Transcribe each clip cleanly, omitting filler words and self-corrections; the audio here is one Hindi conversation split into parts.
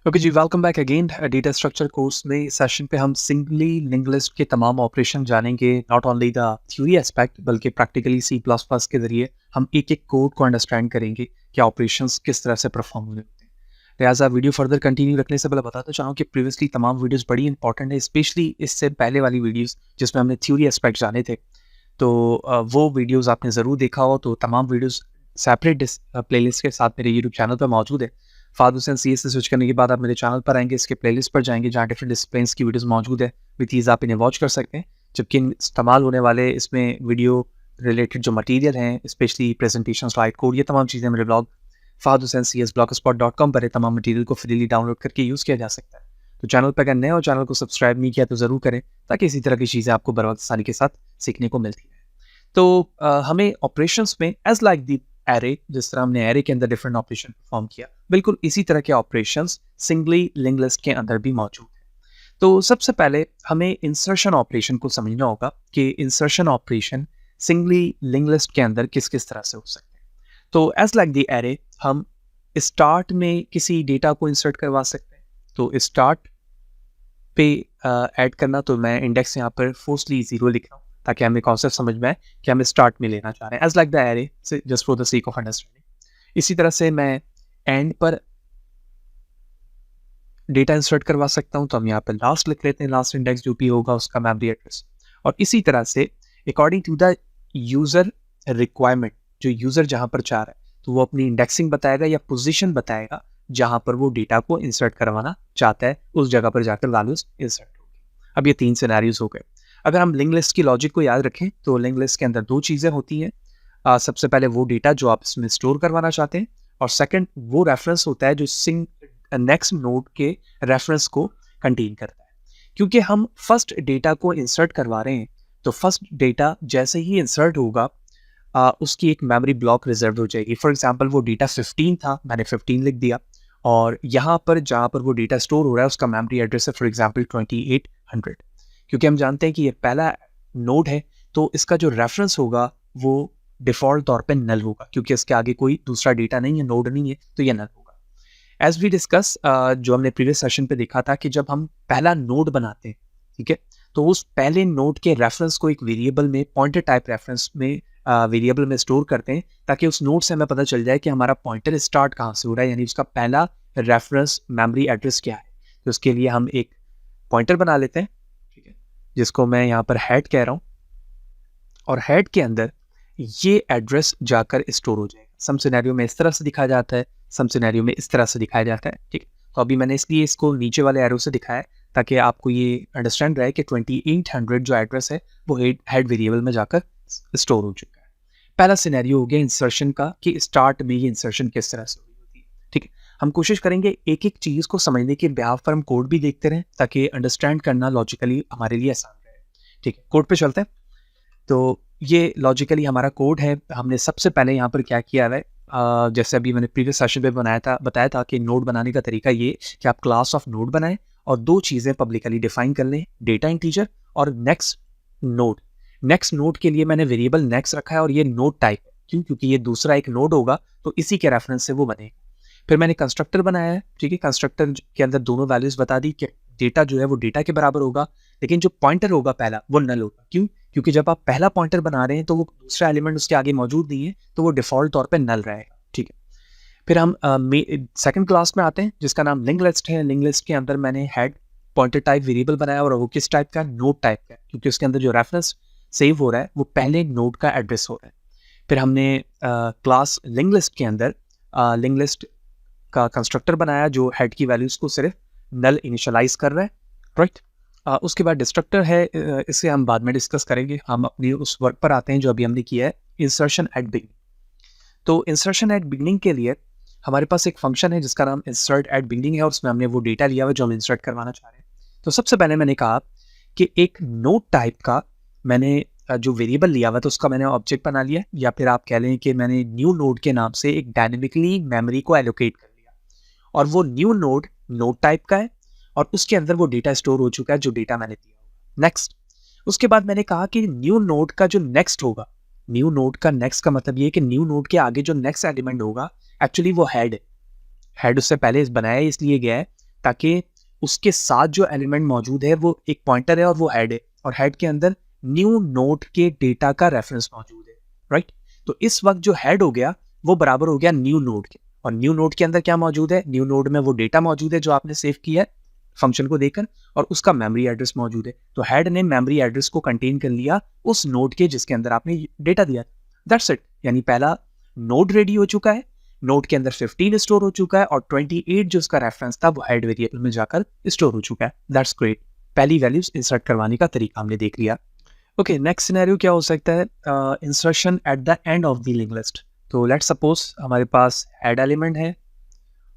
Okay ji, welcome back again. Data structure course में इस सेशन पे हम सिंगली लिंक लिस्ट के तमाम ऑपरेशन जानेंगे। Not only the theory aspect बल्कि प्रैक्टिकली सी प्लस प्लस के जरिए हम एक एक कोड को अंडरस्टैंड करेंगे कि ऑपरेशंस किस तरह से परफॉर्म होने होते हैं। लिहाजा वीडियो फर्दर कंटिन्यू रखने से पहले बताता चाहूँ कि प्रीवियसली तमाम वीडियोस बड़ी इंपॉर्टेंट है, स्पेशली इससे पहले वाली वीडियोस जिसमें हमने थ्योरी एस्पेक्ट जाने थे। तो वो वीडियोस आपने ज़रूर देखा हो तो तमाम वीडियोस सेपरेट प्लेलिस्ट के साथ मेरे यूट्यूब चैनल पर मौजूद है। फाद हुसैन CS से स्विच करने के बाद आप मेरे चैनल पर आएंगे, इसके प्लेलिस्ट पर जाएंगे जहाँ डिफरेंट डिसिप्लिन्स की वीडियोस मौजूद है। विथ ईज़ आप इन्हें वॉच कर सकते हैं, जबकि इस्तेमाल होने वाले इसमें वीडियो रिलेटेड जो मटेरियल हैं, स्पेशली प्रेजेंटेशन, स्लाइड कोड, ये तमाम चीज़ें मेरे blog Fahd Hussain CS blogspot.com पर है। तमाम मटेरियल को फ्रीली डाउनलोड करके यूज़ किया जा सकता है। तो चैनल पर अगर नए हो, चैनल को सब्सक्राइब नहीं किया तो ज़रूर करें, ताकि इसी तरह की चीज़ें आपको बर वक्त आसानी के साथ सीखने को मिलती है। तो हमें ऑपरेशंस में एज लाइक द एरे, जिस तरह हमने एरे के अंदर डिफरेंट ऑपरेशन परफॉर्म किया, बिल्कुल इसी तरह के ऑपरेशंस सिंगली लिंक लिस्ट के अंदर भी मौजूद है। तो सबसे पहले हमें इंसर्शन ऑपरेशन को समझना होगा कि insertion operation singly link list के अंदर किस किस तरह से हो सकते हैं। तो एज लाइक द एरे हम स्टार्ट में किसी डेटा को इंसर्ट करवा सकते हैं। तो स्टार्ट पे ऐड करना, तो मैं इंडेक्स यहाँ पर फोर्सली 0 लिख रहा हूँ ताकि हमें कॉन्सेप्ट समझ में आए कि हम स्टार्ट में लेना चाह रहे हैं, as like the array, just for the sake of understanding. इसी तरह से मैं एंड पर डेटा इंसर्ट करवा सकता हूँ, तो हम यहाँ पर लास्ट लिख लेते हैं, लास्ट इंडेक्स जो भी होगा उसका मेमोरी एड्रेस। और इसी तरह से according to the user requirement, जो यूजर जहाँ पर चाह रहा है तो वो अपनी इंडेक्सिंग बताएगा या पोजीशन बताएगा जहाँ पर वो डेटा को इंसर्ट करवाना चाहता है, उस जगह पर जाकर वैल्यूज इंसर्ट होगी। अब ये 3 सिनेरियोज हो गए। अगर हम लिंक लिस्ट की लॉजिक को याद रखें तो लिंक लिस्ट के अंदर 2 चीज़ें होती हैं। सबसे पहले वो डेटा जो आप इसमें स्टोर करवाना चाहते हैं, और सेकंड वो रेफरेंस होता है जो नेक्स्ट नोड के रेफरेंस को कंटेन करता है। क्योंकि हम फर्स्ट डेटा को इंसर्ट करवा रहे हैं, तो फर्स्ट डेटा जैसे ही इंसर्ट होगा उसकी एक मेमोरी ब्लॉक रिजर्व हो जाएगी। फॉर एग्जाम्पल वो डेटा 15 था, मैंने 15 लिख दिया, और यहाँ पर जहाँ पर वो डेटा स्टोर हो रहा है उसका मेमोरी एड्रेस है फॉर एग्जाम्पल 2800। क्योंकि हम जानते हैं कि ये पहला नोड है, तो इसका जो रेफरेंस होगा वो डिफ़ॉल्ट तौर पे नल होगा, क्योंकि इसके आगे कोई दूसरा डेटा नहीं है, नोड नहीं है, तो ये नल होगा। एज वी डिस्कस, जो हमने प्रीवियस सेशन पे देखा था कि जब हम पहला नोड बनाते हैं, ठीक है, तो उस पहले नोड के रेफरेंस को एक वेरिएबल में, पॉइंटर टाइप रेफरेंस में, वेरिएबल में स्टोर करते हैं, ताकि उस नोड से हमें पता चल जाए कि हमारा पॉइंटर स्टार्ट कहाँ से हो रहा है, यानी उसका पहला रेफरेंस मेमोरी एड्रेस क्या है। तो उसके लिए हम एक पॉइंटर बना लेते हैं, जिसको मैं यहाँ पर हेड कह रहा हूँ, और हेड के अंदर ये एड्रेस जाकर स्टोर हो जाएगा। सम सिनेरियो में इस तरह से दिखाया जाता है, सम सिनेरियो में इस तरह से दिखाया जाता है, ठीक है। तो अभी मैंने इसलिए इसको नीचे वाले एरो से दिखाया है ताकि आपको ये अंडरस्टैंड रहे कि 2800 जो एड्रेस है वो हेड वेरिएबल में जाकर स्टोर हो चुका है। पहला सिनेरियो हो गया इंसर्शन का, कि स्टार्ट में ये इंसर्शन किस तरह से हुई होती है, ठीक है। हम कोशिश करेंगे एक एक चीज़ को समझने के ब्याह पर हम कोड भी देखते रहें, ताकि अंडरस्टैंड करना लॉजिकली हमारे लिए आसान रहे, ठीक है। कोड पे चलते हैं। तो ये लॉजिकली हमारा कोड है। हमने सबसे पहले यहाँ पर क्या किया है, जैसे अभी मैंने प्रीवियस सेशन पे बताया था कि नोड बनाने का तरीका ये कि आप क्लास ऑफ नोड बनाएं और 2 चीज़ें पब्लिकली डिफाइन कर लें, डेटा इंटीजर और नेक्स्ट नोड। नेक्स्ट नोड के लिए मैंने वेरिएबल नेक्स्ट रखा है, और ये नोड टाइप है, क्यों? क्योंकि ये दूसरा एक नोड होगा, तो इसी के रेफरेंस से वो बनेगा। फिर मैंने कंस्ट्रक्टर बनाया है, ठीक है। कंस्ट्रक्टर के अंदर दोनों वैल्यूज बता दी कि डेटा जो है वो डेटा के बराबर होगा, लेकिन जो पॉइंटर होगा पहला वो नल होगा। क्यों? क्योंकि जब आप पहला पॉइंटर बना रहे हैं तो वो दूसरा एलिमेंट उसके आगे मौजूद नहीं है, तो वो डिफॉल्ट तौर पे नल रहेगा, ठीक है। फिर हम सेकंड क्लास में आते हैं जिसका नाम लिंक लिस्ट है। लिंक लिस्ट के अंदर मैंने हेड पॉइंटर टाइप वेरिएबल बनाया, और वो किस टाइप का? नोड टाइप का, क्योंकि उसके अंदर जो रेफरेंस सेव हो रहा है वो पहले नोड का एड्रेस हो रहा है। फिर हमने क्लास लिंक लिस्ट के अंदर लिंक लिस्ट का कंस्ट्रक्टर बनाया जो हेड की वैल्यूज को सिर्फ नल इनिशियलाइज कर रहा है, राइट। उसके बाद डिस्ट्रक्टर है, इसे हम बाद में डिस्कस करेंगे। हम अपनी उस वर्क पर आते हैं जो अभी हमने किया है, इंसर्शन एट बिगिनिंग। तो इंसर्शन एट बिगिनिंग के लिए हमारे पास एक फंक्शन है जिसका नाम इंसर्ट एट बिगिनिंग है, और उसमें हमने वो डेटा लिया हुआ जो हम इंसर्ट करवाना चाह रहे हैं। तो सबसे पहले मैंने कहा कि एक नोड टाइप का मैंने जो वेरिएबल लिया हुआ तो उसका मैंने ऑब्जेक्ट बना लिया, या फिर आप कह लें कि मैंने न्यू नोड के नाम से एक डायनेमिकली मेमोरी को एलोकेट कर लिया, और वो न्यू नोड नोड टाइप का है, और उसके अंदर वो डेटा स्टोर हो चुका है जो डेटा मैंने दिया होगा। नेक्स्ट, उसके बाद मैंने कहा कि न्यू नोड का जो नेक्स्ट होगा, न्यू नोड का नेक्स्ट का मतलब ये है कि न्यू नोड के आगे जो नेक्स्ट एलिमेंट होगा एक्चुअली वो हेड है। हेड उससे पहले बनाया इसलिए गया है ताकि उसके साथ जो एलिमेंट मौजूद है वो एक पॉइंटर है और वो हेड है, और हेड के अंदर न्यू नोड के डेटा का रेफरेंस मौजूद है, राइट। तो इस वक्त जो हेड हो गया वो बराबर हो गया न्यू नोड के, और न्यू नोड के अंदर क्या मौजूद है, न्यू नोड में वो डेटा मौजूद है जो आपने सेव किया है फंक्शन को देकर, और उसका मेमोरी एड्रेस मौजूद है। तो हेड ने मेमोरी एड्रेस को कंटेन कर लिया उस नोड के जिसके अंदर आपने डेटा दिया। दैट्स इट, यानी पहला नोड रेडी हो चुका है, नोड के अंदर 15 स्टोर हो चुका है, और 28 जो उसका रेफरेंस था वो हेड वेरिएबल में जाकर स्टोर हो चुका है। दैट्स ग्रेट, पहली वैल्यूज इंसर्ट करवाने का तरीका हमने देख लिया। ओके, नेक्स्ट सिनेरियो क्या हो सकता है, insertion at the end of the link list. तो लेट्स सपोज हमारे पास हेड एलिमेंट है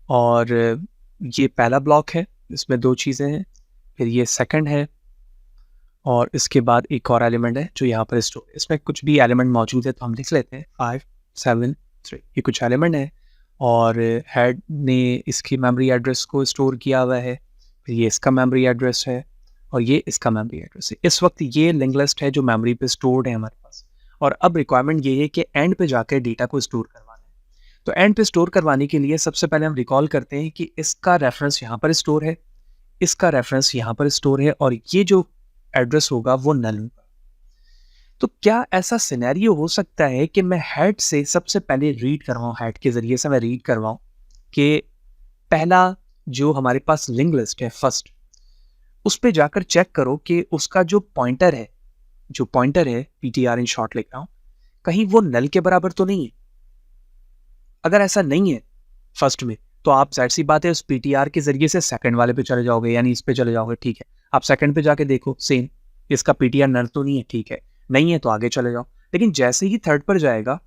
और ये पहला ब्लॉक है, इसमें दो चीज़ें हैं, फिर ये सेकंड है, और इसके बाद एक और एलिमेंट है जो यहाँ पर स्टोर, इसमें कुछ भी एलिमेंट मौजूद है तो हम लिख लेते हैं 5 7 3, ये कुछ एलिमेंट है, और हेड ने इसकी मेमोरी एड्रेस को स्टोर किया हुआ है, फिर ये इसका मेमोरी एड्रेस है, और ये इसका मेमोरी एड्रेस है। इस वक्त ये लिंक लिस्ट है जो मेमोरी पे स्टोर्ड है हमारे पास, और अब रिक्वायरमेंट ये है कि एंड पे जाकर डेटा को स्टोर करवाना है। तो एंड पे स्टोर करवाने के लिए सबसे पहले हम रिकॉल करते हैं कि इसका रेफरेंस यहाँ पर स्टोर है, इसका रेफरेंस यहाँ पर स्टोर है, और ये जो एड्रेस होगा वो नल होगा। तो क्या ऐसा सिनेरियो हो सकता है कि मैं हेड से सबसे पहले रीड करवाऊँ, हेड के जरिए से मैं रीड करवाऊँ कि पहला जो हमारे पास लिंक लिस्ट है फर्स्ट, उस पे जाकर चेक करो कि उसका जो पॉइंटर है, PTR इन शॉर्ट लिख रहा हूं, कहीं वो नल के बराबर तो नहीं है। अगर ऐसा नहीं है फर्स्ट में, तो आप जाहिर सी बात है उस PTR के जरिए से सेकंड वाले पे चले जाओगे, यानी इस पे चले जाओगे, ठीक है। आप सेकंड पे जाके देखो, सेम, इसका PTR नल तो नहीं है, ठीक है, नहीं है तो आगे चले जाओ। लेकिन जैसे ही थर्ड पर जाएगा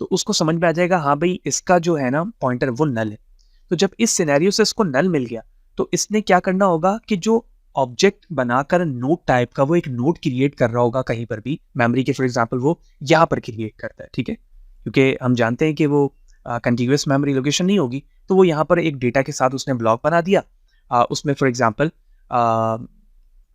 तो उसको समझ में आ जाएगा, हाँ भाई इसका जो है ना पॉइंटर वो नल है। तो जब इस सिनेरियो से इसको नल मिल गया तो इसने क्या करना होगा कि जो ऑब्जेक्ट बनाकर नोड टाइप का वो एक नोड क्रिएट कर रहा होगा कहीं पर भी मेमोरी के, फॉर एग्जांपल वो यहाँ पर क्रिएट करता है, ठीक है, क्योंकि हम जानते हैं कि वो कंटीन्यूअस मेमोरी लोकेशन नहीं होगी, तो वो यहाँ पर एक डेटा के साथ उसने ब्लॉक बना दिया, उसमें फॉर एग्जांपल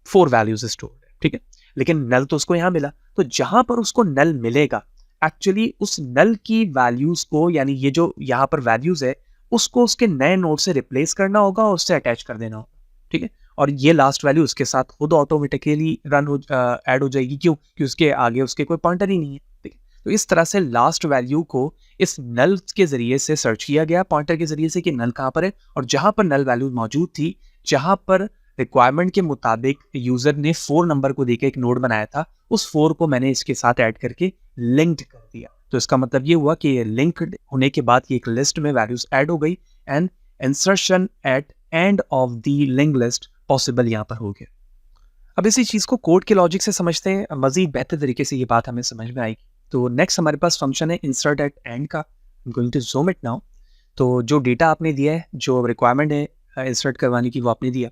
4 वैल्यूज स्टोर है, ठीक है, लेकिन नल तो उसको यहाँ मिला। तो जहां पर उसको नल मिलेगा, एक्चुअली उस नल की वैल्यूज को, यानी ये जो यहाँ पर वैल्यूज है, उसको उसके नए नोड से रिप्लेस करना होगा और उससे अटैच कर देना होगा, ठीक है। और ये लास्ट वैल्यू उसके साथ खुद ऑटोमेटिकली रन हो ऐड हो जाएगी, क्यों, कि उसके आगे उसके कोई पॉइंटर ही नहीं है, ठीक है। तो इस तरह से लास्ट वैल्यू को इस नल के जरिए से सर्च किया गया, पॉइंटर के जरिए से कि नल कहाँ पर है, और जहां पर नल वैल्यू मौजूद थी, जहां पर रिक्वायरमेंट के मुताबिक यूजर ने 4 नंबर को देकर एक नोड बनाया था, उस 4 को मैंने इसके साथ ऐड करके लिंक्ड कर दिया। तो इसका मतलब ये हुआ कि ये लिंक्ड होने के बाद ये एक लिस्ट में वैल्यूज ऐड हो गई, and insertion at end of the link list possible यहाँ पर हो गया। अब इसी चीज को कोड के लॉजिक से समझते हैं, मजीद बेहतर तरीके से ये बात हमें समझ में आएगी। तो नेक्स्ट हमारे पास फंक्शन है इंसर्ट एट एंड का, going to zoom it now. तो जो डेटा आपने दिया है, जो रिक्वायरमेंट है इंसर्ट करवाने की, वो आपने दिया।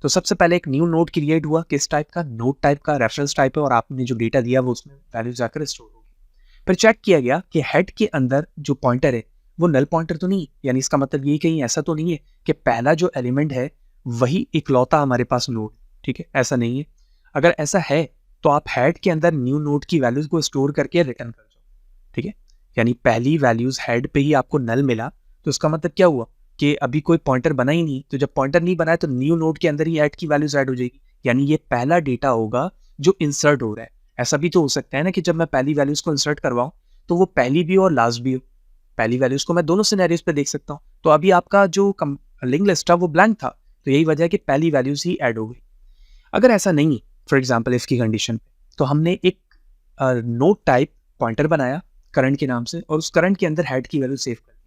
तो सबसे पहले एक न्यू नोड क्रिएट हुआ, किस टाइप का, नोड टाइप का, रेफरेंस टाइप है, और आपने जो डेटा दिया वो उसमें वैल्यू जाकर स्टोर होगी। फिर चेक किया गया कि हेड के अंदर जो पॉइंटर है वो नल पॉइंटर तो नहीं, यानी इसका मतलब ये कहीं ऐसा तो नहीं है कि पहला जो एलिमेंट है वही इकलौता हमारे पास नोड, ठीक है, ऐसा नहीं है। अगर ऐसा है तो आप हेड के अंदर न्यू नोड की वैल्यूज को स्टोर करके रिटर्न कर जाओ, ठीक है। यानी पहली वैल्यूज हेड पे ही आपको नल मिला, तो इसका मतलब क्या हुआ कि अभी कोई पॉइंटर बना ही नहीं, तो जब पॉइंटर नहीं बना है तो न्यू नोड के अंदर ही हेड की वैल्यूज ऐड हो जाएगी, यानी ये पहला डेटा होगा जो इंसर्ट हो रहा है। ऐसा भी तो हो सकता है ना कि जब मैं पहली वैल्यूज को इंसर्ट करवाऊं तो वो पहली भी और लास्ट भी हो, पहली वैल्यूज को मैं दोनों सिनेरियोज पे देख सकता हूँ। तो अभी आपका जो लिंक लिस्ट था वो ब्लैंक था, तो यही वजह है कि पहली वैल्यूज ही ऐड हो गई। अगर ऐसा नहीं, फॉर एग्जाम्पल इसकी कंडीशन, तो हमने एक नोड टाइप पॉइंटर बनाया करंट के नाम से, और उस करंट के अंदर हेड की वैल्यू सेव कर दी।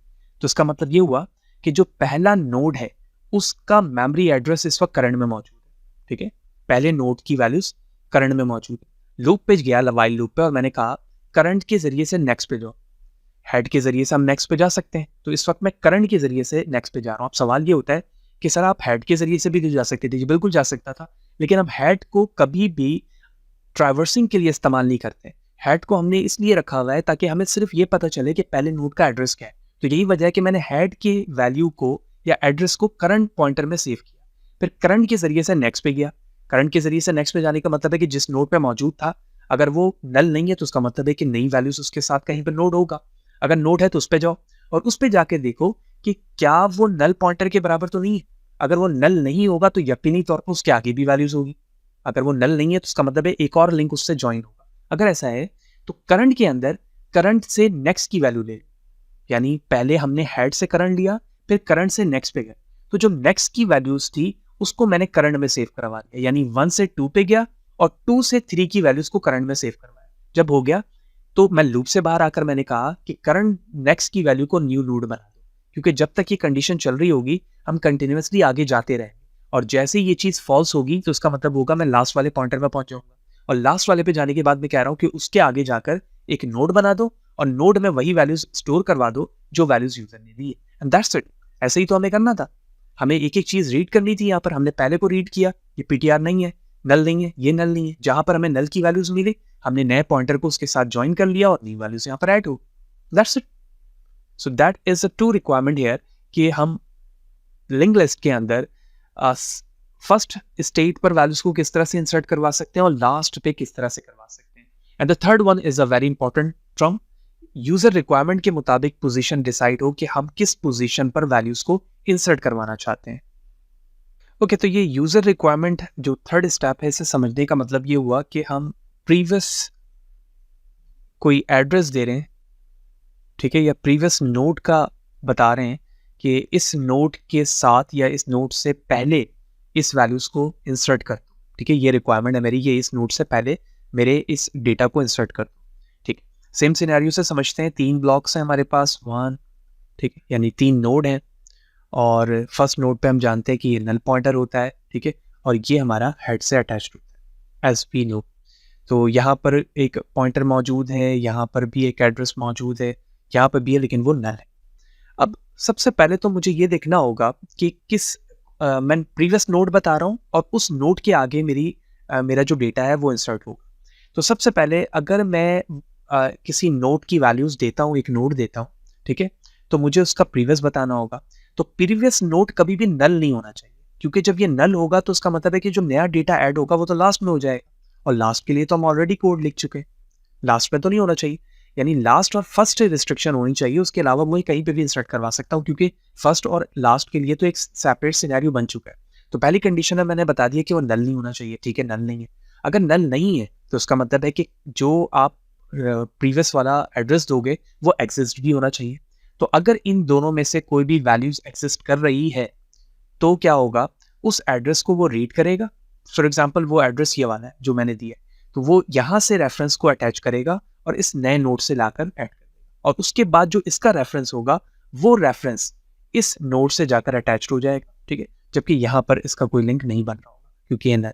तो इसका मतलब ये हुआ कि जो पहला नोड है उसका मेमोरी एड्रेस इस वक्त करंट में मौजूद है, ठीक है, पहले नोड की वैल्यूज करंट में मौजूद है। लूप पे गया, वाइल लूप पे, और मैंने कहा करंट के जरिए से नेक्स्ट पे जाओ। हेड के जरिए से हम नेक्स्ट पे जा सकते हैं, तो इस वक्त मैं करंट के जरिए से नेक्स्ट पे जा रहा हूँ। अब सवाल ये होता है कि सर आप हेड के जरिए से भी तो जा सकते थे। जी बिल्कुल जा सकता था, लेकिन अब हेड को कभी भी ट्रैवर्सिंग के लिए इस्तेमाल नहीं करते। हेड को हमने इसलिए रखा हुआ है ताकि हमें सिर्फ ये पता चले कि पहले नोड का एड्रेस क्या है। तो यही वजह है कि मैंने हेड के वैल्यू को या एड्रेस को करंट पॉइंटर में सेव किया, फिर करंट के जरिए से नेक्स्ट पे गया। करंट के जरिए से नेक्स्ट पे जाने का मतलब है कि जिस नोड पे मौजूद था, अगर वो नल नहीं है तो उसका मतलब है कि नई वैल्यूज उसके साथ कहीं पर नोड होगा। अगर नोड है तो उस पे जाओ और उस पे जाके देखो कि क्या वो नल पॉइंटर के बराबर तो नहीं है। अगर वो नल नहीं होगा तो यकीनी तौर पर उसके आगे भी वैल्यूज होगी। अगर वो नल नहीं है तो उसका मतलब है एक और लिंक उससे ज्वाइन होगा। अगर ऐसा है तो करंट के अंदर करंट से नेक्स्ट की वैल्यू ले, यानी पहले हमने हेड से करंट लिया, फिर करंट से नेक्स्ट पे गया, तो जो नेक्स्ट की वैल्यूज थी उसको मैंने करंट में सेव करवा दिया, यानी 1 से 2 पे गया और 2 से 3 की वैल्यूज को करंट में सेव करवाया। जब हो गया तो मैं लूप से बाहर आकर मैंने कहा कि करंट नेक्स्ट की वैल्यू को न्यू नोड बना दो, क्योंकि जब तक ये कंडीशन चल रही होगी हम कंटिन्यूअसली आगे जाते रहेंगे, और जैसे ही ये चीज फॉल्स होगी तो उसका मतलब होगा मैं लास्ट वाले पॉइंटर में पहुंच जाऊंगा, और लास्ट वाले पे जाने के बाद मैं कह रहा हूं कि उसके आगे जाकर एक नोड बना दो और नोड में वही वैल्यूज स्टोर करवा दो जो वैल्यूज यूजर ने दी है, एंड दैट्स इट। ऐसे ही तो हमें करना था, हमें एक एक चीज रीड करनी थी। यहाँ पर हमने पहले को रीड किया, ये पीटीआर नहीं है, नल नहीं है, ये नल नहीं है, जहां पर हमें नल की वैल्यूज मिली हमने नए पॉइंटर को उसके साथ ज्वाइन कर लिया और न्यू वैल्यूज यहाँ पर ऐड हो, that's it. So that is a two requirement here कि हम लिंक लिस्ट के अंदर फर्स्ट स्टेट पर वैल्यूज को किस तरह से इंसर्ट करवा सकते हैं और लास्ट पे किस तरह से करवा सकते हैं। And the third one is a very important term, user requirement के मुताबिक पोजीशन डिसाइड हो कि हम किस पोजीशन पर वैल्यूज को इंसर्ट करवाना चाहते हैं। ओके, तो ये यूजर रिक्वायरमेंट जो थर्ड स्टेप है, इसे समझने का मतलब ये हुआ कि हम प्रीवियस कोई एड्रेस दे रहे हैं, ठीक है, या प्रीवियस नोड का बता रहे हैं कि इस नोड के साथ या इस नोड से पहले इस वैल्यूज को इंसर्ट कर दो, ठीक है, ये रिक्वायरमेंट है मेरी, ये इस नोड से पहले मेरे इस डेटा को इंसर्ट कर दो, ठीक। सेम सिनेरियो से समझते हैं, 3 ब्लॉक्स हैं हमारे पास, 1, ठीक है, यानी 3 नोड हैं, और फर्स्ट नोड पे हम जानते हैं कि ये नल पॉइंटर होता है, ठीक है, और ये हमारा हेड से अटैच्ड होता है एज वी नो। तो यहाँ पर एक पॉइंटर मौजूद है, यहाँ पर भी एक एड्रेस मौजूद है, यहाँ पर भी है, लेकिन वो नल है। अब सबसे पहले तो मुझे ये देखना होगा कि किस मैं प्रीवियस नोड बता रहा हूँ और उस नोड के आगे मेरा जो डेटा है वो इंसर्ट होगा। तो सबसे पहले अगर मैं किसी नोड की वैल्यूज देता हूँ, एक नोड देता हूँ, ठीक है, तो मुझे उसका प्रीवियस बताना होगा। तो प्रीवियस नोड कभी भी नल नहीं होना चाहिए, क्योंकि जब ये नल होगा तो उसका मतलब है कि जो नया डेटा ऐड होगा वो तो लास्ट में हो जाएगा, और लास्ट के लिए तो हम ऑलरेडी कोड लिख चुके हैं, लास्ट में तो नहीं होना चाहिए। यानी लास्ट और फर्स्ट रिस्ट्रिक्शन होनी चाहिए, उसके अलावा मैं कहीं पे भी इंसर्ट करवा सकता हूँ, क्योंकि फर्स्ट और लास्ट के लिए तो एक सेपरेट सिनेरियो बन चुका है। तो पहली कंडीशन है मैंने बता दिया कि वो नल नहीं होना चाहिए, ठीक है, नल नहीं है। अगर नल नहीं है तो उसका मतलब है कि जो आप प्रीवियस वाला एड्रेस दोगे वो एग्जिस्ट भी होना चाहिए। तो अगर इन दोनों में से कोई भी वैल्यूज एग्जिस्ट कर रही है तो क्या होगा, उस एड्रेस को वो रीड करेगा। फॉर एग्जाम्पल वो एड्रेस ये वाला है जो मैंने दिया है, तो वो यहाँ से रेफरेंस को अटैच करेगा और इस नए नोड से लाकर ऐड कर देगा, और उसके बाद जो इसका रेफरेंस होगा वो रेफरेंस इस नोड से जाकर अटैच हो जाएगा, ठीक है, जबकि यहाँ पर इसका कोई लिंक नहीं बन रहा होगा क्योंकि ये नल है।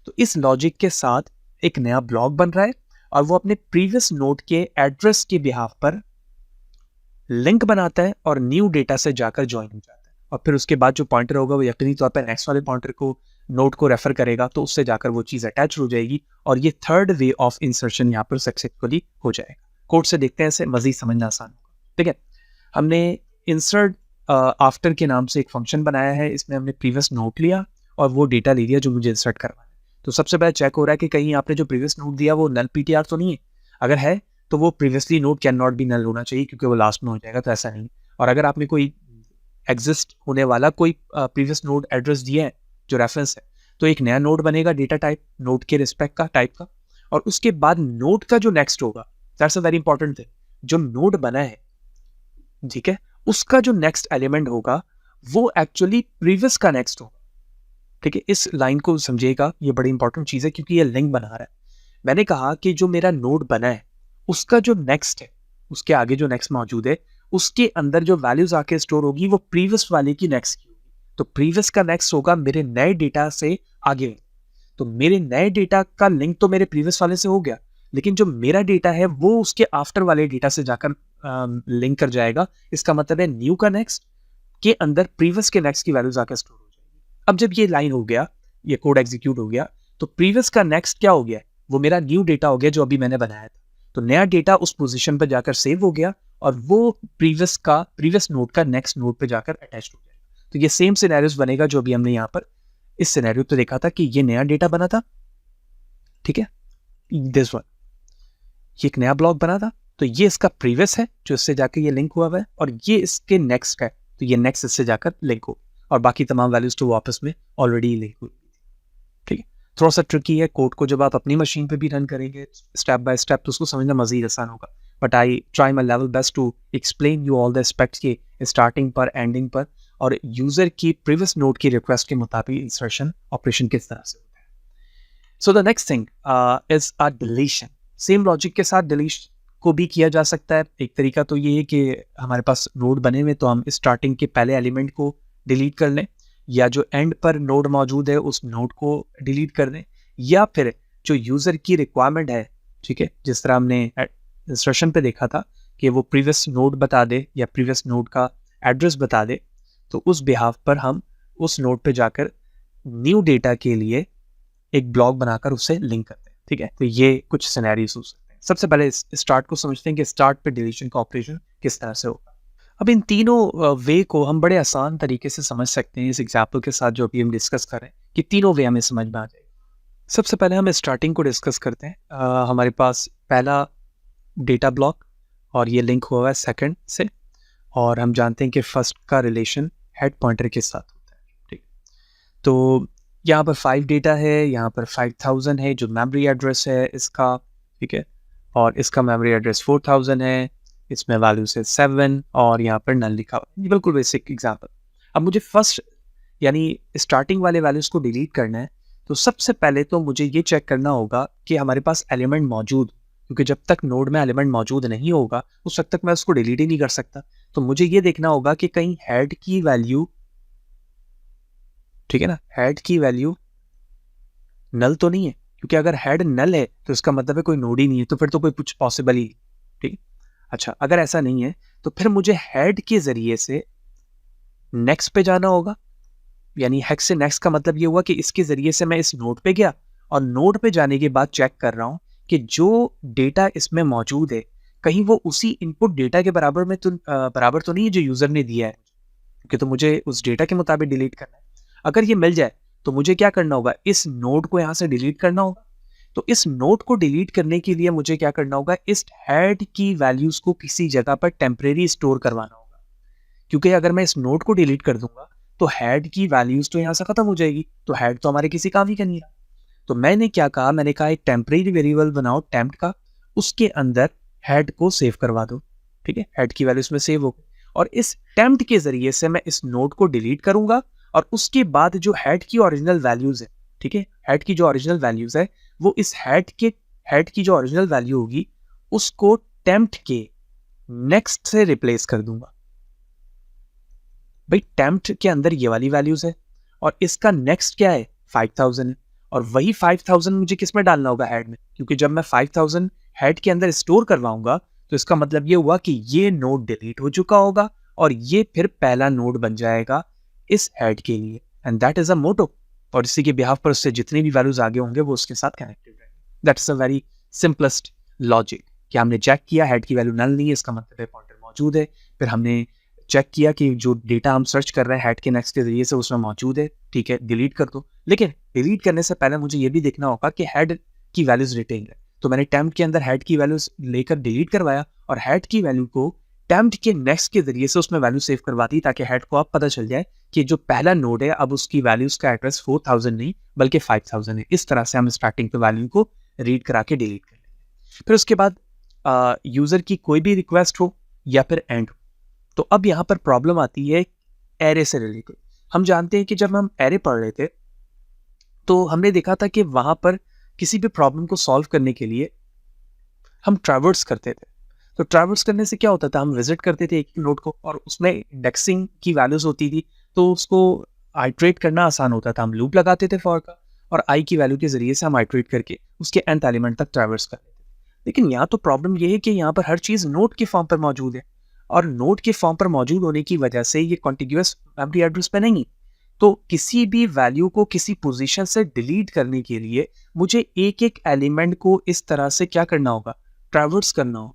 तो इस लॉजिक के साथ एक नया ब्लॉक बन रहा है और वो अपने प्रीवियस नोड के एड्रेस के बिहाफ पर लिंक बनाता है और न्यू डेटा से जाकर ज्वाइन हो जाता है, और फिर उसके बाद जो पॉइंटर होगा वो यकीनी तौर पर नेक्स्ट वाले पॉइंटर को नोड को रेफर करेगा, तो उससे जाकर वो चीज अटैच हो जाएगी और ये थर्ड वे ऑफ इंसर्शन यहाँ पर सक्सेसफुली हो जाएगा। कोड से देखते हैं, इसे मजीद समझना आसान होगा। ठीक है, हमने इंसर्ट आफ्टर के नाम से एक फंक्शन बनाया है, इसमें हमने प्रीवियस नोड लिया और वो डेटा ले लिया जो मुझे इंसर्ट करवाना है। तो सबसे पहले चेक हो रहा है कि कहीं आपने जो प्रीवियस नोड दिया वो नल पीटीआर तो नहीं है। अगर है तो वो previously node can not be null होना चाहिए क्योंकि वो लास्ट में हो जाएगा, तो ऐसा नहीं। और अगर आपने कोई एग्जिस्ट होने वाला कोई प्रीवियस नोड एड्रेस दिया है जो रेफरेंस है, तो एक नया नोड बनेगा डेटा टाइप नोड के रिस्पेक्ट का टाइप का, और उसके बाद नोड का जो नेक्स्ट होगा, that's a very important thing, जो नोड बना है, ठीक है, उसका जो नेक्स्ट एलिमेंट होगा वो एक्चुअली प्रीवियस का नेक्स्ट होगा। ठीक है, इस लाइन को समझिएगा, ये बड़ी इंपॉर्टेंट चीज है क्योंकि ये लिंक बना रहा है। मैंने कहा कि जो मेरा नोड बना है उसका जो नेक्स्ट है, उसके आगे जो नेक्स्ट मौजूद है, उसके अंदर जो वैल्यूज आके स्टोर होगी वो प्रीवियस वाले की नेक्स्ट की होगी। तो प्रीवियस का नेक्स्ट होगा मेरे नए डेटा से आगे। तो मेरे नए डेटा का लिंक तो मेरे प्रीवियस वाले से हो गया, लेकिन जो मेरा डेटा है वो उसके आफ्टर वाले डेटा से जाकर लिंक कर जाएगा। इसका मतलब है न्यू का नेक्स्ट के अंदर प्रीवियस के नेक्स्ट की वैल्यूज आकर स्टोर हो जाएगी। अब जब ये लाइन हो गया, ये कोड एग्जीक्यूट हो गया, तो प्रीवियस का नेक्स्ट क्या हो गया, वो मेरा न्यू डेटा हो गया जो अभी मैंने बनाया था। तो नया डेटा उस पोजीशन पर जाकर सेव हो गया और वो प्रीवियस नोड का नेक्स्ट नोड पे जाकर अटैच हो जाएगा। तो ये सेम सिनेरियोस बनेगा जो अभी हमने यहाँ पर इस सिनेरियो पे देखा था कि ये नया डेटा बना था, ठीक है, दिस वन, ये एक नया ब्लॉक बना था, तो ये इसका प्रीवियस है जो इससे जाकर ये लिंक हुआ है, और ये इसके नेक्स्ट है, तो ये नेक्स्ट इससे जाकर लिंक हो। और बाकी तमाम वैल्यूज तो वापस में ऑलरेडी लिंक हुई थी। ठीक है, थोड़ा सा ट्रिकी है कोड को जब आप अपनी मशीन पे भी रन करेंगे स्टेप बाय स्टेप तो उसको समझना मजीद आसान होगा, but I try my level best to explain you all the aspects के स्टार्टिंग पर एंडिंग पर और यूजर की प्रीवियस नोड की रिक्वेस्ट के मुताबिक इंसर्शन ऑपरेशन किस तरह से होता है। So the next thing is a deletion. Same logic के साथ डिलीशन को भी किया जा सकता है। एक तरीका तो ये है कि हमारे पास नोड बने हुए तो हम स्टार्टिंग के पहले एलिमेंट को डिलीट कर लें, या जो एंड पर नोड मौजूद है उस नोड को डिलीट कर दें, या फिर जो यूजर की रिक्वायरमेंट है, ठीक है, जिस तरह हमने इंस्ट्रक्शन पे देखा था कि वो प्रीवियस नोड बता दे या प्रीवियस नोड का एड्रेस बता दे, तो उस बिहाफ पर हम उस नोड पे जाकर न्यू डेटा के लिए एक ब्लॉक बनाकर उसे लिंक करते हैं। ठीक है, तो ये कुछ सिनेरियोस हो सकते हैं। सबसे पहले स्टार्ट को समझते हैं कि स्टार्ट पे डिलीशन का ऑपरेशन किस तरह से होगा। अब इन तीनों वे को हम बड़े आसान तरीके से समझ सकते हैं इस एग्जाम्पल के साथ जो अभी हम डिस्कस कर रहे हैं, कि तीनों वे हमें समझ में आ जाएगा। सबसे पहले हम स्टार्टिंग को डिस्कस करते हैं। हमारे पास पहला डेटा ब्लॉक और ये लिंक हुआ है सेकंड से, और हम जानते हैं कि फर्स्ट का रिलेशन हेड पॉइंटर के साथ होता है। ठीक, तो यहाँ पर 5 डेटा है, यहाँ पर 5000 है जो मेमोरी एड्रेस है इसका, ठीक है, और इसका मेमोरी एड्रेस 4000 है, इसमें वैल्यू से 7 और यहाँ पर नल लिखा हुआ है। बिल्कुल बेसिक एग्जाम्पल। अब मुझे फर्स्ट यानी स्टार्टिंग वाले वैल्यूज को डिलीट करना है, तो सबसे पहले तो मुझे ये चेक करना होगा कि हमारे पास एलिमेंट मौजूद, क्योंकि जब तक नोड में एलिमेंट मौजूद नहीं होगा उस वक्त तक मैं उसको डिलीट ही नहीं कर सकता। तो मुझे ये देखना होगा कि कहीं हेड की वैल्यू, ठीक है ना, हेड की वैल्यू नल तो नहीं है, क्योंकि अगर हेड नल है तो इसका मतलब है कोई नोड ही नहीं है, तो फिर तो कोई कुछ पॉसिबल ही। ठीक, अच्छा, अगर ऐसा नहीं है तो फिर मुझे हेड के जरिए से नेक्स्ट पे जाना होगा, यानी हेड से नेक्स्ट का मतलब ये हुआ कि इसके जरिए से मैं इस नोड पे गया और नोड पे जाने के बाद चेक कर रहा हूं कि जो डेटा इसमें मौजूद है कहीं वो उसी इनपुट डेटा के बराबर तो नहीं है जो यूजर ने दिया है, क्योंकि तो मुझे उस डेटा के मुताबिक डिलीट करना है। अगर ये मिल जाए तो मुझे क्या करना होगा, इस नोड को यहां से डिलीट करना होगा। तो इस नोड को डिलीट करने के लिए मुझे क्या करना होगा, इस हेड की वैल्यूज को किसी जगह पर टेम्परेरी स्टोर करवाना होगा, क्योंकि अगर मैं इस नोड को डिलीट कर दूंगा तो हेड की वैल्यूज तो यहां से खत्म हो जाएगी, तो हेड तो हमारे किसी काम ही का नहीं रहा। तो मैंने क्या कहा, मैंने कहा एक टेम्परेरी वेरिएबल बनाओ टेम्प का, उसके अंदर हेड को सेव करवा दो। ठीक है, हेड की वैल्यूज में सेव हो गई, और इस टेम्प के जरिए से मैं इस नोड को डिलीट करूंगा, और उसके बाद जो हेड की ओरिजिनल वैल्यूज है, ठीक है, हेड की जो ओरिजिनल वैल्यूज है वो इस हेड की जो ओरिजिनल वैल्यू होगी उसको टेम्प के नेक्स्ट से रिप्लेस कर दूंगा। भाई टेम्प के अंदर ये वाली वैल्यूज है और इसका नेक्स्ट क्या है, 5000 है, और वही 5000 मुझे किस में डालना होगा, हेड में, क्योंकि जब मैं 5000 हेड के अंदर स्टोर करवाऊंगा तो इसका मतलब ये हुआ कि ये नोड डिलीट हो चुका होगा और ये फिर पहला नोड बन जाएगा इस हेड के लिए, एंड दैट इज अ मोटो। और इसी के बिहाफ पर उससे जितने भी वैल्यूज आगे होंगे वो उसके साथ कनेक्टेड रहेंगे। That's a very simplest logic कि हमने चेक किया हेड की वैल्यू नल नहीं है, इसका मतलब है पॉइंटर मौजूद है। फिर हमने चेक किया कि जो डेटा हम सर्च कर रहे हैं हेड के नेक्स्ट के जरिए से उसमें मौजूद है, ठीक है, डिलीट कर दो। लेकिन डिलीट करने से पहले मुझे ये भी देखना होगा कि हेड की वैल्यूज रिटेन है, तो मैंने टेम्प के अंदर हेड की वैल्यूज लेकर डिलीट करवाया और हेड की वैल्यू को टेम्प के नेक्स्ट के जरिए से उसमें वैल्यू सेव करवा दी, ताकि हेड को अब पता चल जाए कि जो पहला नोड है अब उसकी वैल्यूज का एड्रेस 4000 नहीं बल्कि 5000 है। इस तरह से हम स्टार्टिंग पे वैल्यू को रीड करा के डिलीट कर लेंगे। फिर उसके बाद यूजर की कोई भी रिक्वेस्ट हो या फिर एंड हो, तो अब यहाँ पर प्रॉब्लम आती है एरे से रिलेटेड। हम जानते हैं कि जब हम एरे पढ़ रहे थे तो हमने देखा था कि वहां पर किसी भी प्रॉब्लम को सॉल्व करने के लिए हम ट्रैवर्स करते थे। तो ट्रैवर्स करने से क्या होता था, हम विजिट करते थे एक नोड को और उसमें इंडेक्सिंग की वैल्यूज होती थी, तो उसको आइट्रेट करना आसान होता था। हम लूप लगाते थे फॉर का और आई की वैल्यू के जरिए से हम आइट्रेट करके उसके nth एलिमेंट तक ट्रैवर्स कर लेते थे। लेकिन यहाँ तो प्रॉब्लम ये है कि यहाँ पर हर चीज़ नोड के फॉर्म पर मौजूद है, और नोड के फॉर्म पर मौजूद होने की वजह से ये कॉन्टिग्यूअस मेमोरी एड्रेस पे नहीं। तो किसी भी वैल्यू को किसी पोजीशन से डिलीट करने के लिए मुझे एक एक एलिमेंट को इस तरह से क्या करना होगा, ट्रैवर्स करना होगा।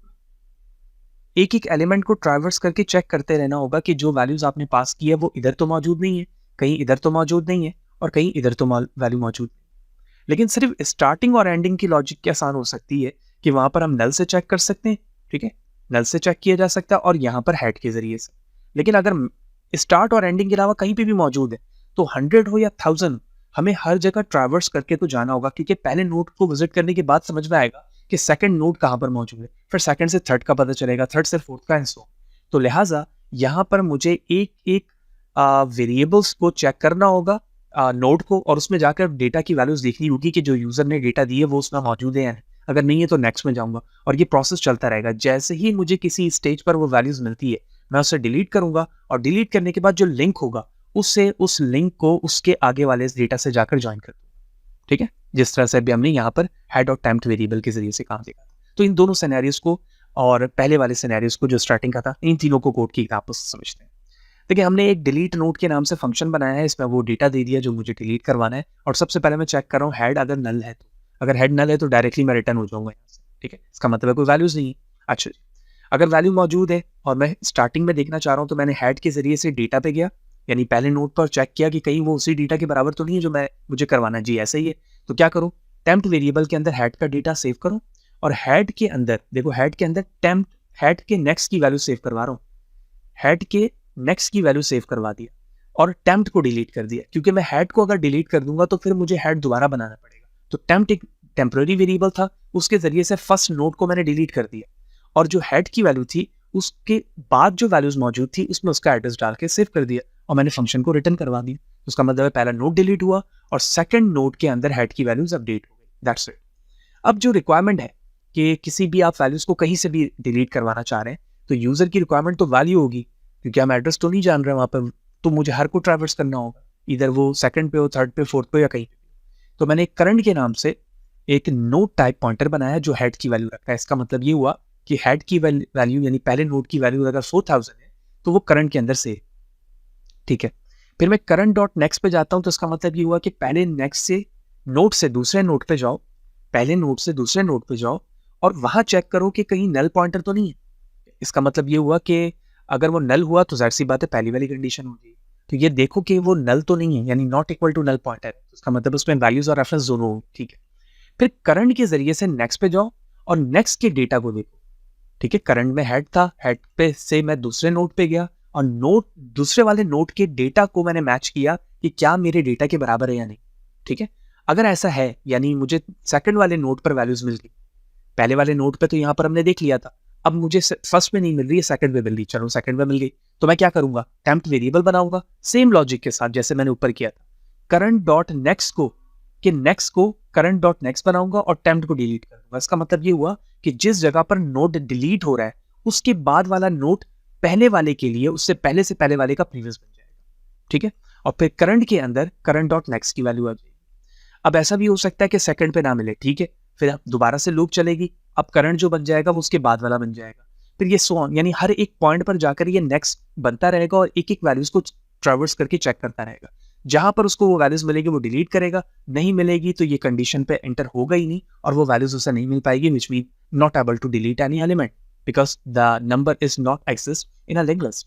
एक एक एलिमेंट को ट्रैवर्स करके चेक करते रहना होगा कि जो वैल्यूज आपने पास की है वो इधर तो मौजूद नहीं है, कहीं इधर तो मौजूद नहीं है, और कहीं इधर तो वैल्यू मौजूद नहीं। लेकिन सिर्फ स्टार्टिंग और एंडिंग की लॉजिक क्या आसान हो सकती है कि वहां पर हम नल से चेक कर सकते हैं, ठीक है, नल से चेक किया जा सकता है और यहाँ पर हेड के जरिए से। लेकिन अगर स्टार्ट और एंडिंग के अलावा कहीं पे भी मौजूद है, तो 100 हो या 1000, हमें हर जगह ट्रैवर्स करके तो जाना होगा, क्योंकि पहले नोड को विजिट करने के बाद समझ में आएगा कि सेकंड नोड कहाँ पर मौजूद है, फिर सेकंड से थर्ड का पता चलेगा, थर्ड से फोर्थ का, एंड सो। तो लिहाजा यहाँ पर मुझे एक एक वेरिएबल्स को चेक करना होगा, नोड को, और उसमें जाकर डेटा की वैल्यूज देखनी होगी कि जो यूजर ने डेटा दी है वो उसमें मौजूद है या नहीं। अगर नहीं है तो नेक्स्ट में जाऊंगा, और ये प्रोसेस चलता रहेगा। जैसे ही मुझे किसी स्टेज पर वो वैल्यूज मिलती है, मैं उसे डिलीट करूंगा, और डिलीट करने के बाद जो लिंक होगा, उससे उस लिंक को उसके आगे वाले डेटा से जाकर ज्वाइन कर दूंगा। ठीक है, जिस तरह से अभी हमने यहाँ पर हेड और टेम्प्ट वेरिएबल के जरिए से काम देखा। तो इन दोनों सिनेरियोस को और पहले वाले सिनेरियोस को जो स्टार्टिंग का था, इन तीनों को कोड की आपस में समझते हैं। देखिए, हमने एक डिलीट नोड के नाम से फंक्शन बनाया है, इसमें वो डेटा दे दिया जो मुझे डिलीट करवाना है, और सबसे पहले मैं चेक कर रहा हूँ हेड अगर नल है तो। अगर हेड नल है तो डायरेक्टली मैं रिटर्न हो जाऊंगा यहाँ से। ठीक है, इसका मतलब है कोई वैल्यूज नहीं है। अच्छा जी, अगर वैल्यू मौजूद है और मैं स्टार्टिंग में देखना चाह रहा हूँ, तो मैंने हेड के जरिए से डेटा पे गया, यानी पहले नोड पर चेक किया कि कहीं वो उसी डेटा के बराबर तो नहीं है जो मुझे करवाना है। जी ऐसा ही है, तो क्या करूँ, टेम्प्ट वेरिएबल के अंदर हेड का डेटा सेव करूँ, और हेड के अंदर देखो, हेड के अंदर टेम्प्ट, हेड के नेक्स्ट की वैल्यू सेव करवा रहा हूँ, हेड के नेक्स्ट की वैल्यू सेव करवा दिया, और टेम्प्ट को डिलीट कर दिया, क्योंकि मैं हेड को अगर डिलीट कर दूंगा तो फिर मुझे हेड दोबारा बनाना पड़ेगा। तो टेम्प्ट एक टेम्पररी वेरिएबल था, उसके जरिए से फर्स्ट नोड को मैंने डिलीट कर दिया, और जो हेड की वैल्यू थी उसके बाद जो वैल्यूज मौजूद थी उसमें उसका एड्रेस डाल के सेव कर दिया, और मैंने फंक्शन को रिटर्न करवा दिया। उसका मतलब है पहला नोड डिलीट हुआ और सेकंड नोड के अंदर हेड की वैल्यूज अपडेट हो गई। That's it. अब जो रिक्वायरमेंट है कि किसी भी आप वैल्यूज को कहीं से भी डिलीट करवाना चाह रहे हैं, तो यूजर की रिक्वायरमेंट तो वैल्यू होगी, क्योंकि हम एड्रेस तो नहीं जान रहे वहां पर, तो मुझे हर को ट्रैवर्स करना होगा, इधर वो सेकंड पे हो, थर्ड पे, फोर्थ पे, या कहीं पे। तो मैंने करंट के नाम से एक नोड टाइप पॉइंटर बनाया जो हेड की वैल्यू रखता है। इसका मतलब ये हुआ कि हेड की वैल्यू यानी पहले नोड की वैल्यू अगर 4000 है तो वो करंट के अंदर से। ठीक है, फिर मैं करंट डॉट नेक्स्ट पे जाता हूं, तो इसका मतलब ये हुआ कि पहले नेक्स्ट से नोड से दूसरे नोड पे जाओ, पहले नोड से दूसरे नोड पे जाओ, और वहां चेक करो कि कहीं नल पॉइंटर तो नहीं है। इसका मतलब ये हुआ कि अगर वो नल हुआ तो जाहिर सी बात है पहली वाली कंडीशन होगी, तो ये देखो कि वो नल तो नहीं है, यानी not equal to null pointer है, तो इसका मतलब उसमें वैल्यूज और रेफरेंस दोनों होंगे। ठीक है, फिर करंट के जरिए से नेक्स्ट पे जाओ और नेक्स्ट के डेटा को देखो। ठीक है, करंट में हेड था, हेड पे से मैं दूसरे नोड पे गया, और नोड दूसरे वाले नोड के डेटा को मैंने मैच किया कि क्या मेरे डेटा के बराबर है या नहीं। ठीक है, अगर ऐसा है, यानी मुझे सेकंड वाले नोड पर वैल्यूज मिल गई, पहले वाले नोड पे तो यहां पर हमने देख लिया था, अब मुझे फर्स्ट में नहीं मिल रही है, सेकंड में मिल रही, चलो सेकंड में मिल गई, तो मैं क्या करूंगा, टेम्प्ट वेरिएबल बनाऊंगा सेम लॉजिक के साथ जैसे मैंने ऊपर किया था। करंट डॉट नेक्स्ट को नेक्स्ट को करंट डॉट नेक्स्ट बनाऊंगा और टेम्प्ट को डिलीट कर दूंगा। इसका मतलब ये हुआ कि जिस जगह पर नोड डिलीट हो रहा है उसके बाद वाला नोड पहले वाले के लिए उससे पहले वाले का प्रीवियस बन जाएगा। ठीक है, और फिर करंट के अंदर करंट डॉट नेक्स्ट की वैल्यू आ जाएगी। अब ऐसा भी हो सकता है कि सेकंड पे ना मिले, ठीक है, फिर अब दोबारा से लूप चलेगी, अब करंट जो बन जाएगा वो उसके बाद वाला बन जाएगा, फिर ये सो ऑन, यानी हर एक पॉइंट पर जाकर ये नेक्स्ट बनता रहेगा और एक एक वैल्यूज को ट्रैवर्स करके चेक करता रहेगा। जहां पर उसको वो वैल्यूज मिलेगी वो डिलीट करेगा, नहीं मिलेगी तो ये कंडीशन पे एंटर होगा ही नहीं और वो वैल्यूज उसे नहीं मिल पाएगी, which mean not able to delete any element because the number is not exist in a linked list.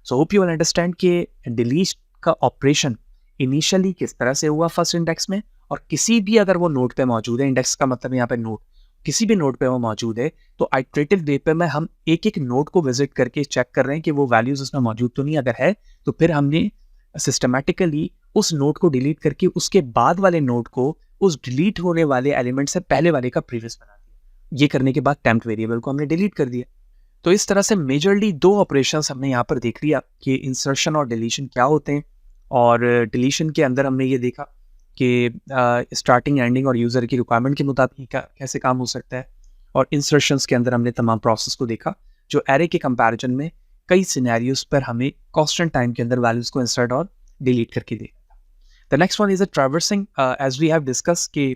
So hope you will understand कि डिलीट का ऑपरेशन इनिशियली किस तरह से हुआ फर्स्ट इंडेक्स में, और किसी भी अगर वो नोड पे मौजूद है, इंडेक्स का मतलब यहाँ पे नोड, किसी भी नोड पे वो मौजूद है, तो आइटरेटिव वे पे में हम एक एक नोड को विजिट करके चेक कर रहे हैं कि वो वैल्यूज उसमें मौजूद तो नहीं, अगर है तो फिर हमने सिस्टमैटिकली उस नोड को डिलीट करके उसके बाद वाले नोड को उस डिलीट होने वाले एलिमेंट से पहले वाले का प्रीवियस बना दिया। ये करने के बाद टेम्प्ट वेरिएबल को हमने डिलीट कर दिया। तो इस तरह से मेजरली दो ऑपरेशंस हमने यहाँ पर देख लिया कि इंसर्शन और डिलीशन क्या होते हैं, और डिलीशन के अंदर हमने ये देखा कि स्टार्टिंग, एंडिंग और यूज़र की रिक्वायरमेंट के मुताबिक कैसे काम हो सकता है, और इंसर्शंस के अंदर हमने तमाम प्रोसेस को देखा जो एरे के कंपैरिजन में कई सिनेरियोज पर हमें कांस्टेंट टाइम के अंदर वैल्यूज को इंसर्ट और डिलीट करके देगा। The next one is a traversing, as we have discuss कि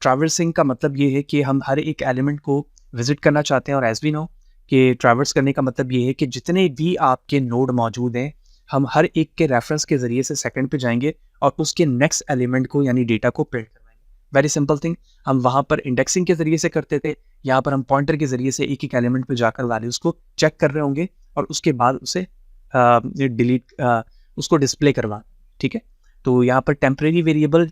ट्रैवर्सिंग का मतलब ये है कि हम हर एक एलिमेंट को विजिट करना चाहते हैं, और एज वी नो कि ट्रैवर्स करने का मतलब ये है कि जितने भी आपके नोड मौजूद हैं हम हर एक के रेफरेंस के जरिए से सेकंड पे जाएंगे और उसके नेक्स्ट एलिमेंट को यानी डेटा को प्रिंट करवाएंगे। वेरी सिंपल थिंग, हम वहां पर इंडेक्सिंग के जरिए से करते थे, यहाँ पर हम पॉइंटर के जरिए से एक एक एलिमेंट पे जाकर वैल्यूज को चेक कर रहे होंगे और उसके बाद उसे डिलीट उसको डिस्प्ले करवा। ठीक है, तो यहाँ पर टेम्परेरी वेरिएबल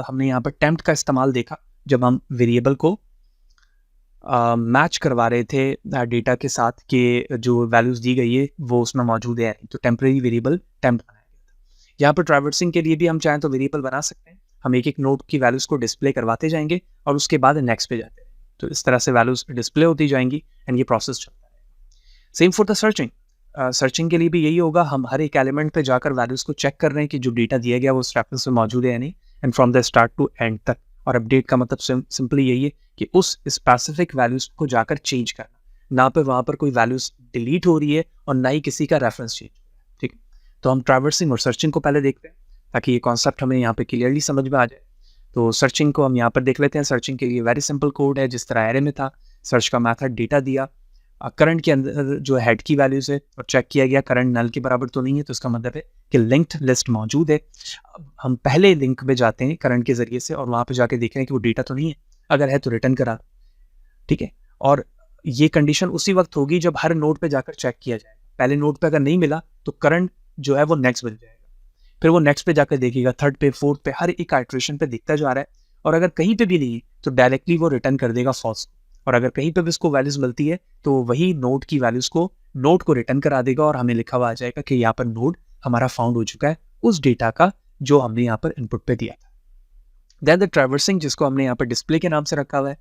हमने यहाँ पर टेम्प्ट का इस्तेमाल देखा जब हम वेरिएबल को मैच करवा रहे थे डेटा के साथ कि जो वैल्यूज़ दी गई है वो उसमें मौजूद है या नहीं। तो टेम्परेरी वेरिएबल टेम्प बनाया गया था। यहाँ पर ट्रैवर्सिंग के लिए भी हम चाहें तो वेरिएबल बना सकते हैं। हम एक-एक नोड की वैल्यूज़ को डिस्प्ले करवाते जाएँगे और उसके बाद नेक्स्ट पे जाते हैं। तो इस तरह से वैल्यूज़ डिस्प्ले होती जाएँगी एंड ये प्रोसेस चलता रहेगा। Same for the searching. Searching के लिए भी यही होगा, हम हर एक एलिमेंट पे जाकर वैल्यूज़ को चेक कर रहे हैं कि जो डेटा दिया गया वो उस रेफरेंस में मौजूद है या नहीं, and from the start to end तक। और अपडेट का मतलब सिंपली यही है कि उस स्पेसिफिक वैल्यूज़ को जाकर चेंज करना, ना पे वहाँ पर कोई वैल्यूज़ डिलीट हो रही है और ना ही किसी का रेफरेंस चेंज हो रहा है। ठीक है, तो हम ट्रैवर्सिंग और सर्चिंग को पहले देखते हैं ताकि ये कॉन्सेप्ट हमें यहाँ पे क्लियरली समझ में आ जाए। तो सर्चिंग को हम यहाँ पर देख लेते हैं। सर्चिंग के लिए वेरी सिंपल कोड है, जिस तरह एरे में था। सर्च का मेथड डेटा दिया, करंट के अंदर जो हेड की वैल्यूज है और चेक किया गया करंट नल के बराबर तो नहीं है, तो इसका मतलब है कि लिंक्ड लिस्ट मौजूद है। अब हम पहले लिंक पे जाते हैं करंट के जरिए से और वहां पे जाके देख रहे हैं कि वो डेटा तो नहीं है, अगर है तो रिटर्न करा। ठीक है, और ये कंडीशन उसी वक्त होगी जब हर नोड पे जाकर चेक किया जाएगा। पहले नोड पे अगर नहीं मिला तो करंट जो है वो नेक्स्ट बन जाएगा, फिर वो नेक्स्ट पे जाकर देखेगा, थर्ड पे, फोर्थ पे, हर एक आइट्रेशन पे दिखता जा रहा है। और अगर कहीं पे भी नहीं है तो डायरेक्टली वो रिटर्न कर देगा फॉल्स। और अगर कहीं पे भी इसको वैल्यूज मिलती है तो वही नोड की वैल्यूज को नोड को रिटर्न करा देगा और हमें लिखा हुआ आ जाएगा कि यहाँ पर नोड हमारा फाउंड हो चुका है उस डेटा का जो हमने यहाँ पर इनपुट पे दिया था। देन द ट्रैवर्सिंग, जिसको हमने यहाँ पर डिस्प्ले के नाम से रखा हुआ है,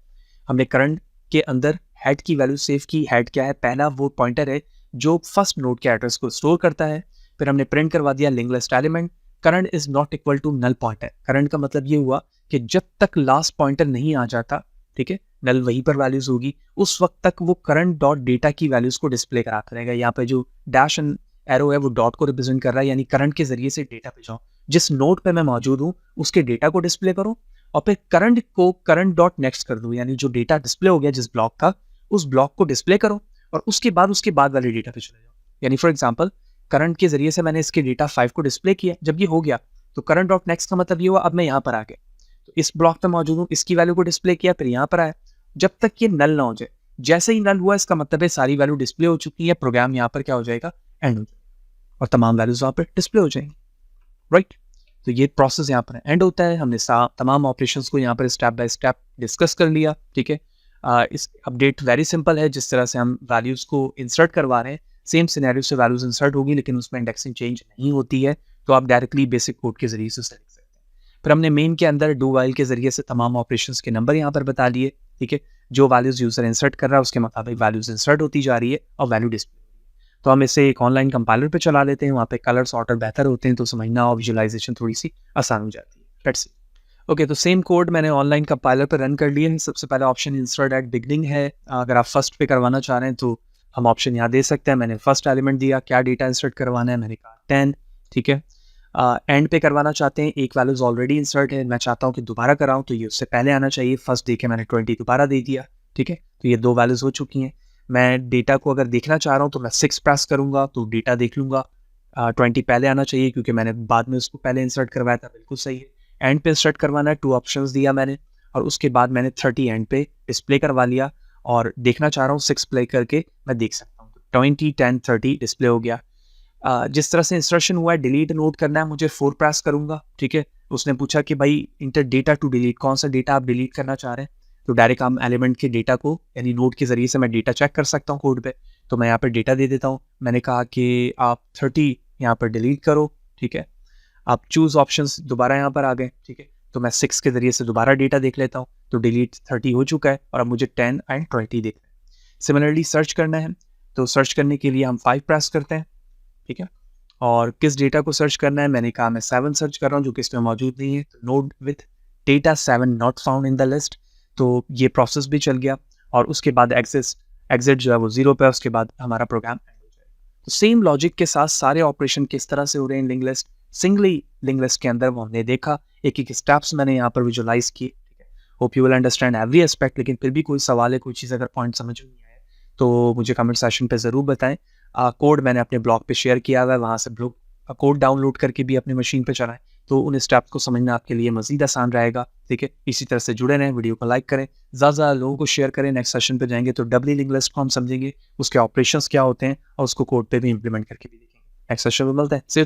हमने करंट के अंदर हेड की वैल्यू सेव की। हेड क्या है? पहला वो पॉइंटर है जो फर्स्ट नोड के एड्रेस को स्टोर करता है। फिर हमने प्रिंट करवा दिया link list element current is not equal to null pointer. Current का मतलब ये हुआ कि जब तक लास्ट पॉइंटर नहीं आ जाता, ठीक है, नल वहीं पर वैल्यूज होगी, उस वक्त तक वो करंट डॉट डेटा की वैल्यूज को डिस्प्ले कराता रहेगा। यहाँ पे जो डैश एंड एरो है वो डॉट को रिप्रेजेंट कर रहा है, यानी करंट के जरिए से डेटा पे जाओ, जिस नोड पे मैं मौजूद हूँ उसके डेटा को डिस्प्ले करो और फिर करंट को करंट डॉट नेक्स्ट कर दो, यानी जो डेटा डिस्प्ले हो गया जिस ब्लॉक का, उस ब्लॉक को डिस्प्ले करो और उसके बाद वाले डेटा पे चले जाओ। यानी फॉर एग्जांपल करंट के जरिए से मैंने इसके डेटा 5 को डिस्प्ले किया, जब ये हो गया तो करंट डॉट नेक्स्ट का मतलब ये हुआ अब मैं यहाँ पर आ गया, तो इस ब्लॉक पे मौजूद हूँ, इसकी वैल्यू को डिस्प्ले किया, फिर यहाँ पर आया, जब तक ये नल ना हो जाए। जैसे ही नल हुआ इसका मतलब है सारी वैल्यू डिस्प्ले हो चुकी है, प्रोग्राम यहाँ पर क्या हो जाएगा? एंड हो जाएगा और तमाम वैल्यूज वहाँ पर डिस्प्ले हो जाएंगी। राइट, तो ये प्रोसेस यहाँ पर एंड होता है। हमने तमाम ऑपरेशंस को यहाँ पर स्टेप बाय स्टेप डिस्कस कर लिया। ठीक है, इस अपडेट वेरी सिंपल है, जिस तरह से हम वैल्यूज़ को इंसर्ट करवा रहे हैं सेम सिनेरियो से वैल्यूज़ इंसर्ट होगी, लेकिन उसमें इंडेक्सिंग चेंज नहीं होती है, तो आप डायरेक्टली बेसिक कोड के जरिए से लिख सकते हैं। फिर हमने मेन के अंदर डू वाइल के जरिए से तमाम ऑपरेशंस के नंबर यहाँ पर बता दिए। ठीक है, जो वैल्यूज़ यूज़र इंसर्ट कर रहा है उसके मुताबिक वैल्यूज़ इंसर्ट होती जा रही है और वैल्यू डिस्प्ले। तो हम इसे एक ऑनलाइन कंपाइलर पे चला लेते हैं, वहाँ पे कलर सॉर्टर बेहतर होते हैं, तो समझना और विजुअलाइजेशन थोड़ी सी आसान हो जाती है। Let's see. ओके, तो सेम कोड मैंने ऑनलाइन कंपाइलर पे रन कर लिए हैं। सबसे पहले ऑप्शन इंसर्ट एट बिगनिंग है। अगर आप फर्स्ट पे करवाना चाह रहे हैं तो हम ऑप्शन यहाँ दे सकते हैं। मैंने फर्स्ट एलिमेंट दिया, क्या डेटा इंसर्ट करवाना है, मैंने कहा 10। ठीक है, एंड पे करवाना चाहते हैं, एक वैल्यूज ऑलरेडी इंसर्ट है, मैं चाहता हूँ कि दोबारा कराऊँ, तो ये उससे पहले आना चाहिए। फर्स्ट दे के मैंने 20 दोबारा दे दिया। ठीक है, तो ये 2 वैल्यूज हो चुकी हैं। मैं डेटा को अगर देखना चाह रहा हूँ तो मैं 6 प्रेस करूंगा तो डेटा देख लूंगा। 20 पहले आना चाहिए क्योंकि मैंने बाद में उसको पहले इंसर्ट करवाया था, बिल्कुल सही है। एंड पे इंसर्ट करवाना है, 2 ऑप्शंस दिया मैंने और उसके बाद मैंने 30 एंड पे डिस्प्ले करवा लिया और देखना चाह रहा हूँ 6 प्ले करके मैं देख सकता हूँ। 20, 10, 30 डिस्प्ले हो गया। जिस तरह से इंस्ट्रक्शन हुआ है, डिलीट नोट करना है मुझे, 4 प्रेस करूंगा। ठीक है, उसने पूछा कि भाई इंटर डेटा टू डिलीट, कौन सा डेटा आप डिलीट करना चाह रहे हैं, तो डायरेक्ट हम एलिमेंट के डेटा को यानी नोड के जरिए से मैं डेटा चेक कर सकता हूँ कोड पे। तो मैं यहाँ पर डेटा दे देता हूँ। मैंने कहा कि आप 30 यहाँ पर डिलीट करो। ठीक है, आप चूज ऑप्शंस दोबारा यहाँ पर आ गए। ठीक है, तो मैं 6 के जरिए से दोबारा डेटा देख लेता हूँ, तो डिलीट 30 हो चुका है और अब मुझे 10 एंड 20 देखना है। सिमिलरली सर्च करना है, तो सर्च करने के लिए हम 5 प्रेस करते हैं। ठीक है, और किस डेटा को सर्च करना है, मैंने कहा मैं 7 सर्च कर रहा हूँ जो कि इसमें मौजूद नहीं है, तो node with data 7 not found in the list. तो ये प्रोसेस भी चल गया और उसके बाद एग्जिट जो है वो 0 पे है, उसके बाद हमारा प्रोग्राम एंड हो जाएगा। तो सेम लॉजिक के साथ सारे ऑपरेशन किस तरह से हो रहे हैं link list, singly link list के अंदर, वो हमने देखा। एक एक स्टेप्स मैंने यहाँ पर विजुअलाइज किए। ठीक है, hope you will understand every aspect. लेकिन फिर भी कोई सवाल है, कोई चीज़ अगर पॉइंट समझ नहीं आए तो मुझे कमेंट सेशन पे ज़रूर बताएं। कोड मैंने अपने ब्लॉग पे शेयर किया हुआ है, वहाँ से कोड डाउनलोड करके भी अपनी मशीन पे चलाएं, तो उन स्टेप्स को समझना आपके लिए मजीद आसान रहेगा। ठीक है, इसी तरह से जुड़े रहें, वीडियो को लाइक करें, ज़्यादा लोगों को शेयर करें। नेक्स्ट सेशन पे जाएंगे तो डबली लिंक लिस्ट को हम समझेंगे, उसके ऑपरेशंस क्या होते हैं और उसको कोड पे भी इंप्लीमेंट करके भी देखेंगे। नेक्स्ट सेशन में मिलते हैं।